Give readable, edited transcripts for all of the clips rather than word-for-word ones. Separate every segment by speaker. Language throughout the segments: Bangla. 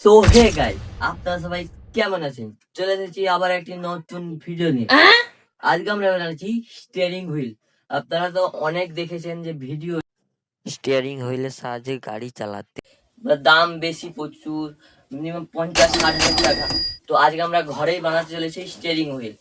Speaker 1: সো হে গাইস, আপনারা সবাই কেমন আছেন? চলে এসেছি আবার একটি নতুন ভিডিও নিয়ে। আজকে আমরা বানাচ্ছি স্টিয়ারিং হুইল। আপনারা তো অনেক দেখেছেন যে ভিডিও স্টিয়ারিং হুইলের সাহায্যে গাড়ি চালাতে দাম বেশি, প্রচুর, মিনিমাম 50-60 হাজার টাকা। তো আজকে আমরা ঘরেই বানাতে চলেছি স্টিয়ারিং হুইল।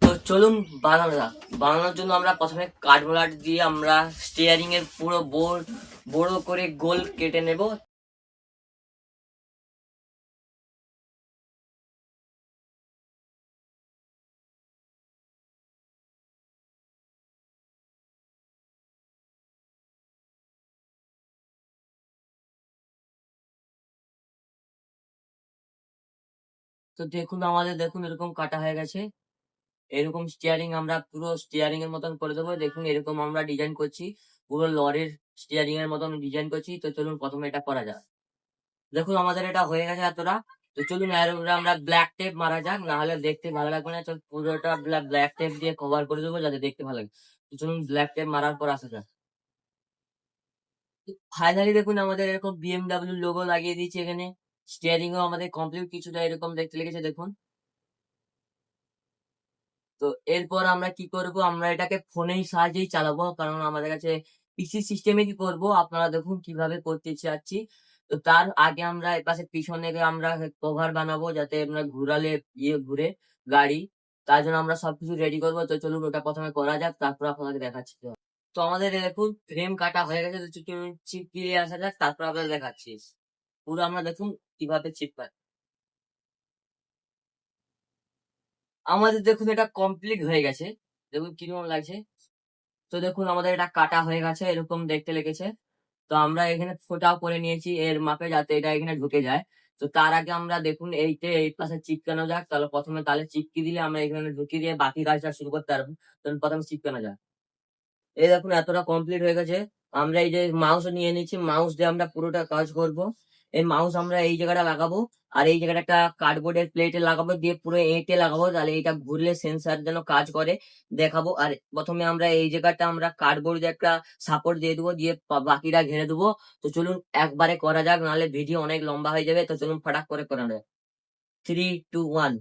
Speaker 1: তো চলুন বানানোর জন্য আমরা প্রথমে কাঠবোর্ড দিয়ে আমরা স্টিয়ারিং এর পুরো বড় করে গোল কেটে নেব। তো দেখুন এরকম কাটা হয়ে গেছে। এরকম স্টিয়ারিং আমরা পুরো স্টিয়ারিং এর মতন করে দেবো। দেখুন এরকম আমরা ডিজাইন করছি, পুরো লরির স্টিয়ারিং এর মতন ডিজাইন করছি। তো চলুন প্রথমে এটা করা যাক। দেখুন আমাদের এটা হয়ে গেছে এতটা। তো চলুন এর উপরে আমরা ব্ল্যাক টেপ মারা যাক, না হলে দেখতে ভালো লাগবে না। তো পুরোটা ব্ল্যাক টেপ দিয়ে কভার করে দেবো যাতে দেখতে ভালো লাগে। তো চলুন ব্ল্যাক টেপ মারার পর আসা যাক। ফাইনালি দেখুন আমাদের এরকম বিএমডাব্লিউ লোগো লাগিয়ে দিয়েছি এখানে। স্টিয়ারিং ও আমাদের কমপ্লিট, কিছুটা এরকম দেখতে লেগেছে দেখুন। তো এরপর আমরা কি করব, আমরা এটাকে ফোনের সাহায্যেই চালাবো, কারণ আমাদের কাছে পিসি সিস্টেমে কি করব আপনারা দেখুন কিভাবে করতে চাচ্ছি। তো তার আগে আমরা এর পাশে পিছনে আমরা কভার বানাবো, যাতে আমরা ঘুরালে ঘুরে গাড়ি। তার জন্য আমরা সবকিছু রেডি করবো। তো চলুন ওটা প্রথমে করা যাক, তারপর আপনাদের দেখাচ্ছি। তো আমাদের দেখুন ফ্রেম কাটা হয়ে গেছে। তো চলুন চিপকিয়ে আসা যাক, তারপর আপনাদের দেখাচ্ছি পুরো। আমরা দেখুন কিভাবে চিপকায়। আমাদের দেখুন এটা কমপ্লিট হয়ে গেছে। দেখুন কিরকম লাগছে। তো দেখুন আমাদের এটা কাটা হয়ে গেছে, এরকম দেখতে লেগেছে। তো আমরা এখানে ফোঁটাও করে নিয়েছি এর মাপে, যাতে এটা এখানে ঢুকে যায়। তো তার আগে আমরা দেখুন এই পাশে চিপকানো যাক। তাহলে চিপকি দিলে আমরা এখানে ঢুকিয়ে দিয়ে বাকি কাজটা শুরু করতে পারবো। তো প্রথমে চিপকানো যাক। এই দেখুন এতটা কমপ্লিট হয়ে গেছে। আমরা এই যে মাউস নিয়ে নিচ্ছি, মাউস দিয়ে আমরা পুরোটা কাজ করব। এই মাউস আমরা এই জায়গাটা লাগাবো, আর এই জায়গাটা একটা কার্ডবোর্ডের প্লেটে লাগাবো, দিয়ে পুরো এঁটে লাগাবো, তাহলে এটা ঘুরলে সেন্সার যেন কাজ করে দেখাবো। আর প্রথমে আমরা এই জায়গাটা আমরা কার্ডবোর্ড দিয়ে একটা সাপোর্ট দিয়ে দেবো, দিয়ে বাকিটা ঘিরে দেবো। তো চলুন একবারে করা যাক, নাহলে ভিডিও অনেক লম্বা হয়ে যাবে। তো চলুন ফটাক করে করা যাক। 3, 2, 1।